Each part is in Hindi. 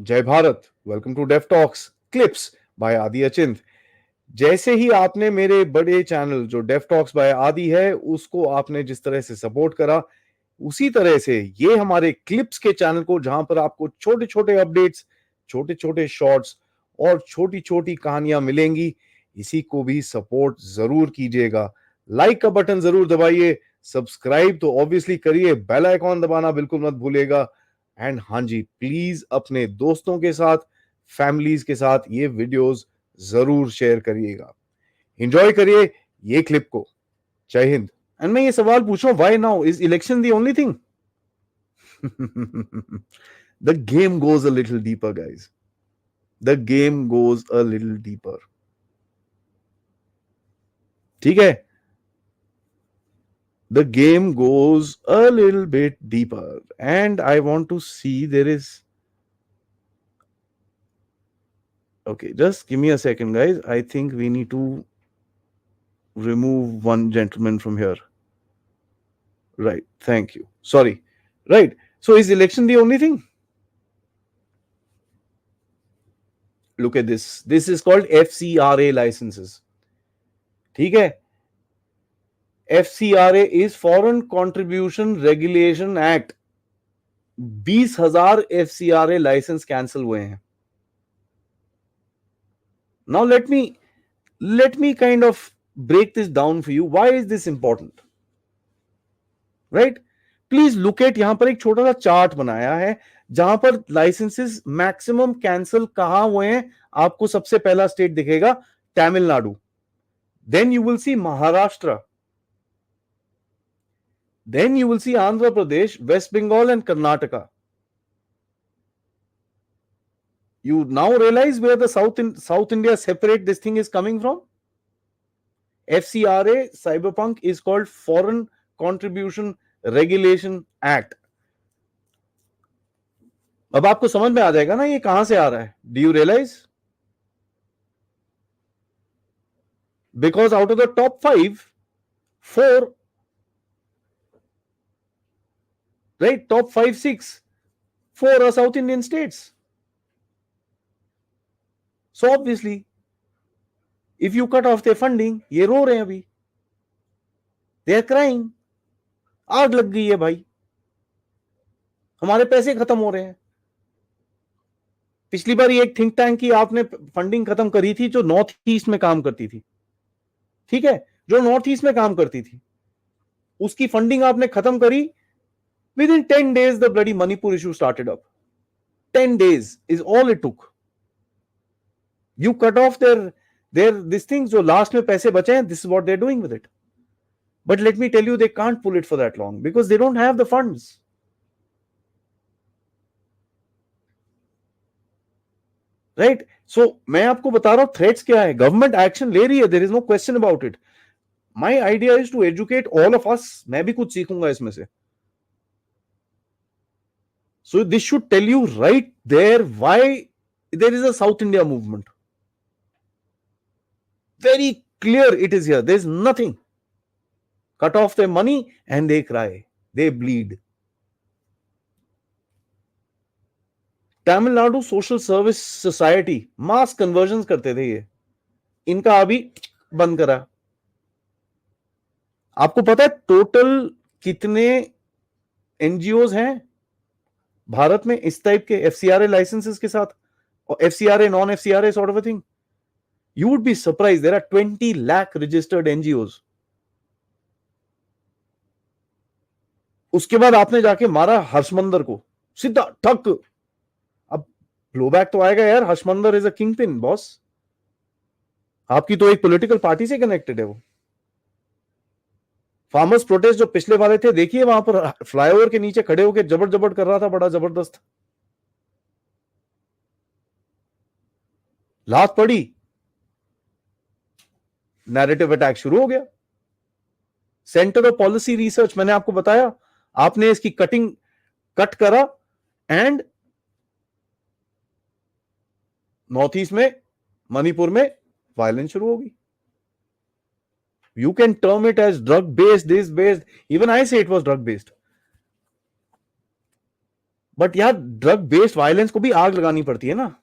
जय Bharat. Welcome to Deaf Talks clips by Adi Achint. जैसे ही आपने मेरे बड़े चैनल जो डेफ टॉक्स बाय आदि है उसको आपने जिस तरह से सपोर्ट करा, उसी तरह से ये हमारे क्लिप्स के चैनल को, जहां पर आपको छोटे छोटे अपडेट्स, छोटे छोटे शॉर्ट्स और छोटी छोटी कहानियां मिलेंगी, इसी को भी सपोर्ट जरूर कीजिएगा। लाइक का बटन जरूर दबाइए, सब्सक्राइब तो ऑब्वियसली करिए, बेल आइकॉन दबाना बिल्कुल मत भूलिएगा। एंड हाँ जी, प्लीज अपने दोस्तों के साथ, फैमिलीज के साथ ये वीडियोस जरूर शेयर करिएगा। एंजॉय करिए ये क्लिप को। जय हिंद। एंड मैं ये सवाल पूछ रहा हूं, why now is election the only thing? The game goes a little deeper guys, the game goes a little deeper. ठीक है, the game goes a little bit deeper and I want to see there is, okay, just give me a second guys. I think we need to remove one gentleman from here. Right, thank you, sorry. Right, so is election the only thing? Look at this is called FCRA licenses. ठीक है, FCRA is Foreign Contribution Regulation Act. 20,000 FCRA licence cancel हुए हैं. Now let me kind of break this down for you. Why is this important? Right? Please look at, यहां पर एक छोटा सा चार्ट बनाया है जहां पर लाइसेंसेस मैक्सिमम कैंसिल कहां हुए हैं. आपको सबसे पहला स्टेट दिखेगा Tamil Nadu, then you will see Maharashtra, then you will see Andhra Pradesh, West Bengal and Karnataka. You now realize where the South India separate this thing is coming from? FCRA cyberpunk is called Foreign Contribution Regulation Act. अब आपको समझ में आ जाएगा ना ये कहां से आ रहा है. Do you realize? Because out of the top 5, 4, right, top 5, 6, 4 are South Indian states. So obviously, if you cut off their funding, ये रो रहे हैं अभी, they are crying. आग लग गई है भाई, हमारे पैसे खत्म हो रहे हैं. पिछली बार एक थिंक टैंक की आपने फंडिंग खत्म करी थी जो नॉर्थ ईस्ट में काम करती थी. ठीक है, जो नॉर्थ ईस्ट में काम करती थी उसकी फंडिंग आपने खत्म करी. Within 10 days the bloody Manipur issue started up. 10 days is all it took. You cut off there this thing, जो लास्ट में पैसे बचे हैं, this is what they are doing with it. But let me tell you, they can't pull it for that long because they don't have the funds. Right, so मैं आपको बता रहा हूं थ्रेट्स क्या है. गवर्नमेंट एक्शन ले रही है, there is no question about it. My idea is to educate all of us. मैं भी कुछ सीखूंगा इसमें से. So this should tell you right there why there is a South India movement. Very clear it is here. There is nothing. Cut off their money and they cry. They bleed. Tamil Nadu social service society mass conversion करते थे ये, इनका अभी बंद करा. आपको पता है टोटल कितने एनजीओज हैं भारत में इस टाइप के एफसीआरए लाइसेंसेस के साथ, और FCRA non FCRA sort of a thing? You would be surprised. There are 20 lakh registered NGOs. उसके बाद आपने जाके मारा हर्षमंदर को सीधा ठक. अब ब्लोबैक तो आएगा यार. Harsh Mander is a king pin boss. आपकी तो एक पॉलिटिकल पार्टी से कनेक्टेड है वो. फार्मर्स प्रोटेस्ट जो पिछले वाले थे, देखिए वहां पर फ्लाईओवर के नीचे खड़े होकर जबर जबर कर रहा था, बड़ा जबरदस्त. लात पड़ी, नैरेटिव अटैक शुरू हो गया. सेंटर ऑफ पॉलिसी रिसर्च, मैंने आपको बताया, आपने इसकी कट करा एंड नॉर्थ ईस्ट में, मणिपुर में वायलेंस शुरू होगी. You can term it as drug based, this based. Even I say it was drug based. But यार ड्रग बेस्ड वायलेंस को भी आग लगानी पड़ती है ना,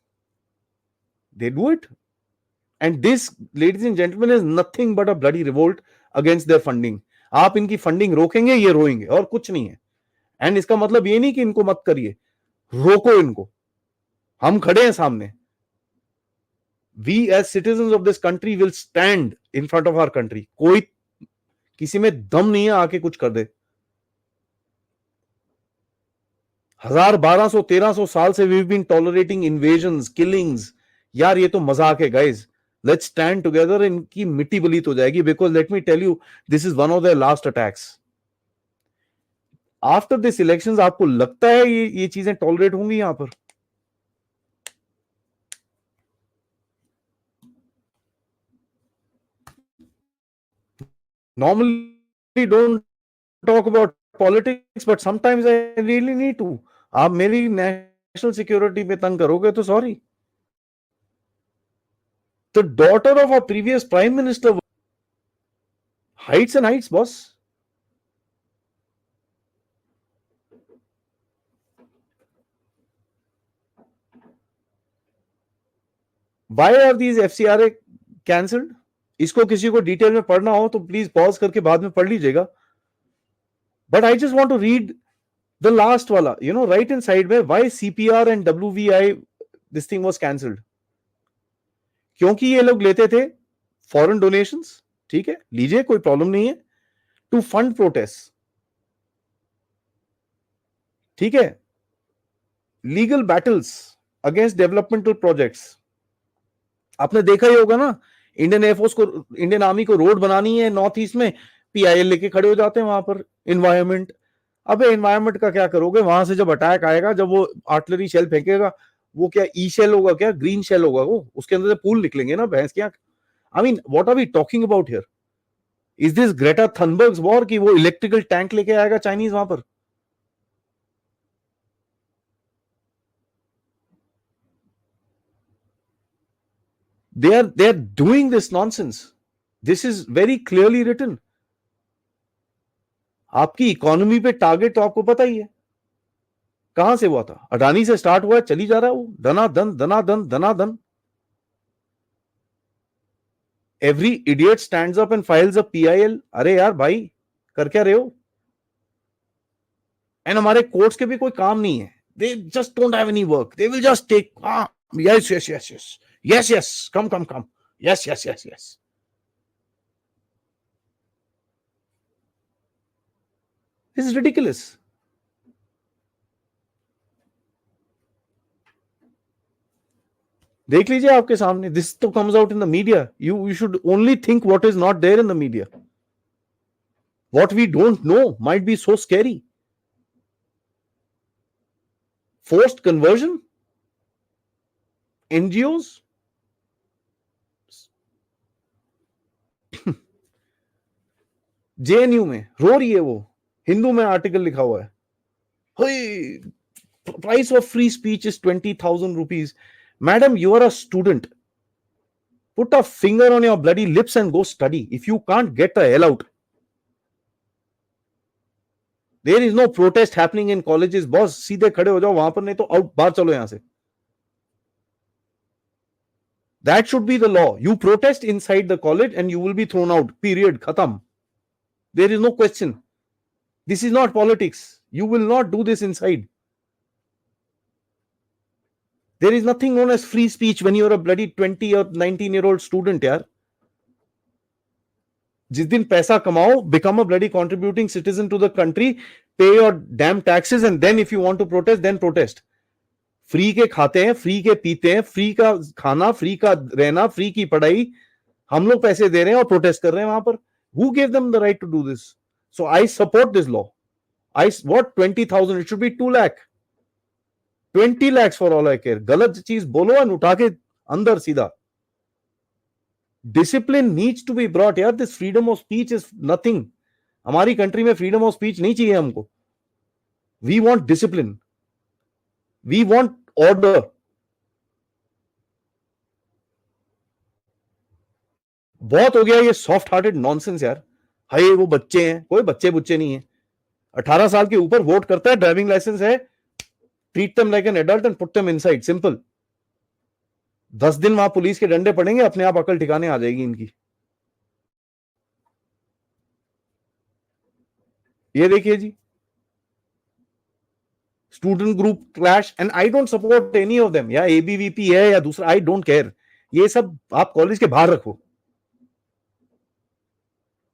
they do it, and this ladies and gentleman is nothing but a bloody revolt against their funding. आप इनकी फंडिंग रोकेंगे, ये रोएंगे, और कुछ नहीं है। एंड इसका मतलब ये नहीं कि इनको मत करिए, रोको इनको, हम खड़े हैं सामने। We as citizen of this country will stand in front of our country. कोई किसी में दम नहीं है आके कुछ कर दे। 1200-1300 साल से we been tolerating invasions, killings. यार ये तो मजाक है गाइज, लेट्स स्टैंड टुगेदर। इनकी मिट्टी बलीत हो जाएगी, because let me tell you, this is one of the last attacks. After this elections आपको लगता है ये चीजें टॉलरेट होंगी यहां पर? Normally don't talk about politics, but sometimes I really need to. आप मेरी नेशनल सिक्योरिटी पे तंग करोगे तो sorry. The daughter of a previous prime minister, heights and heights, boss. Why are these FCRA cancelled? इसको किसी को डिटेल में पढ़ना हो तो प्लीज पॉज करके बाद में पढ़ लीजिएगा। But I just want to read the last वाला, राइट इन साइड में, why CPR and WVI this thing was cancelled. क्योंकि ये लोग लेते थे फॉरेन डोनेशंस, ठीक है, लीजिए, कोई प्रॉब्लम नहीं है, टू फंड प्रोटेस्ट, ठीक है, legal battles against developmental projects. आपने देखा ही होगा ना, इंडियन एयरफोर्स को, इंडियन आर्मी को रोड बनानी है नॉर्थ ईस्ट में, PIL लेके खड़े हो जाते हैं वहां पर। इन्वायरमेंट, अबे इन्वायरमेंट का क्या करोगे? वहां से जब अटैक आएगा, जब वो आर्टिलरी शेल फेंकेगा, वो क्या ई शेल होगा, क्या ग्रीन शेल होगा, वो उसके अंदर से पूल निकलेंगे ना, भैंस क्या। I mean what are we talking about here? Is this Greta Thunberg's war की वो इलेक्ट्रिकल टैंक लेके आएगा चाइनीज वहां पर? They are doing this nonsense. This is very clearly written. आपकी इकोनॉमी पे टारगेट तो आपको पता ही है, कहां से हुआ था? अडानी से स्टार्ट हुआ है, चली जा रहा है वो, धनाधन धनाधन धनाधन। Every idiot stands up and files a PIL। अरे यार भाई, कर क्या रहे हो? एंड हमारे कोर्ट्स के भी कोई काम नहीं है, they just don't have any work, they will just take, yes yes yes yes yes yes, come come come, yes yes yes yes. This is ridiculous. देख लीजिए आपके सामने, दिस तो comes out in the media. You should only think what is not there in the media. What we don't know might be so scary. Forced conversion, NGOs, JNU में रो रही है वो, हिंदू में आर्टिकल लिखा हुआ है, price of free speech is 20,000 rupees. Madam, you are a student. Put a finger on your bloody lips and go study. If you can't, get the hell out. There is no protest happening in colleges, boss. सीधे खड़े हो जाओ वहां पर, नहीं तो आउट, बाहर चलो यहां से। That should be the law. You protest inside the college and you will be thrown out. Period. Khatam. There is no question. This is not politics. You will not do this inside. There is nothing known as free speech when you are a bloody 20 or 19-year-old student, यार। जिस दिन पैसा कमाओ, become a bloody contributing citizen to the country, pay your damn taxes, and then if you want to protest, then protest. Free के खाते हैं, फ्री के पीते हैं, फ्री का खाना, फ्री का रहना, फ्री की पढ़ाई, हम लोग पैसे दे रहे हैं और प्रोटेस्ट कर रहे हैं वहां पर। Who gave them the right to do this? So I support this law. What 20,000? It should be 2 lakh. 20 lakhs for all I care. गलत चीज बोलो और उठा के अंदर सीधा। Discipline needs to be brought, यार। This freedom of speech is nothing. हमारी कंट्री में फ्रीडम ऑफ स्पीच नहीं चाहिए हमको। We want discipline. We want order. बहुत हो गया ये सॉफ्ट हार्टेड नॉनसेंस यार। हाय वो बच्चे हैं, कोई बच्चे बुच्चे नहीं है। 18 साल के ऊपर वोट करता है, ड्राइविंग लाइसेंस है, treat them like an adult and put them inside. Simple. 10 दिन वहां पुलिस के डंडे पड़ेंगे, अपने आप अकल ठिकाने आ जाएगी इनकी. ये देखिए जी, student group clash, and I don't support any of them. या एबीवीपी है या दूसरा, आई डोंट केयर. ये सब आप कॉलेज के बाहर रखो.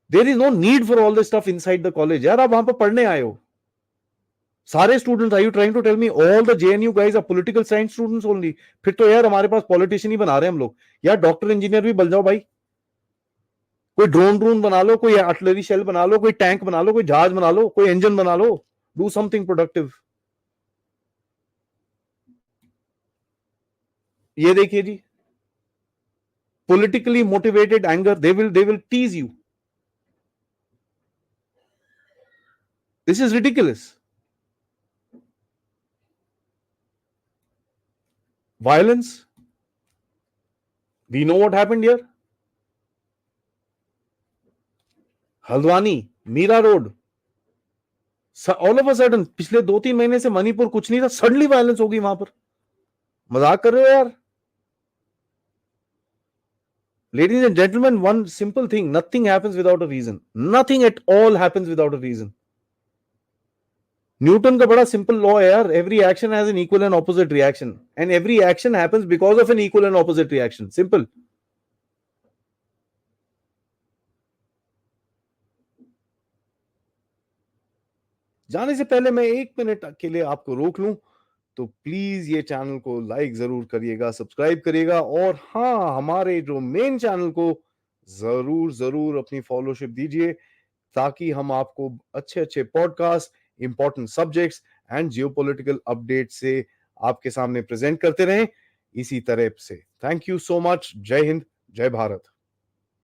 There is no need for all this stuff inside the college. यार आप वहां पर पढ़ने आए हो सारे students. Are you trying to tell me all the J N U guys are political science students only? फिर तो यार हमारे पास पॉलिटिशियन ही बना रहे हैं हम लोग. यार डॉक्टर इंजीनियर भी बन जाओ भाई. कोई ड्रोन बना लो, कोई आर्टिलरी शेल बना लो, कोई टैंक बना लो, कोई जहाज बना लो, कोई इंजन बना लो. Do something productive. ये देखिए जी, politically motivated anger, they will tease you. This is ridiculous. Violence, we know what happened here. Haldwani, Mira Road, all of a sudden पिछले 2-3 महीने से मणिपुर कुछ नहीं था, सडनली वायलेंस होगी वहां पर. मजाक कर रहे हो यार. Ladies and gentlemen, one simple thing, nothing happens without a reason. Nothing at all happens without a reason. Newton का बड़ा सिंपल लॉ है यार. Every action has an equal and opposite reaction, and every action happens because of an equal and opposite reaction. Simple. जाने से पहले मैं 1 मिनट के लिए आपको रोक लूं, तो प्लीज ये चैनल को लाइक जरूर करिएगा, सब्सक्राइब करिएगा, और हाँ, हमारे जो मेन चैनल को जरूर जरूर अपनी फॉलोशिप दीजिए, ताकि हम आपको अच्छे अच्छे podcast, important subjects and geopolitical update से आपके सामने प्रेजेंट करते रहें इसी तरह से. Thank you so much. जय हिंद, जय भारत.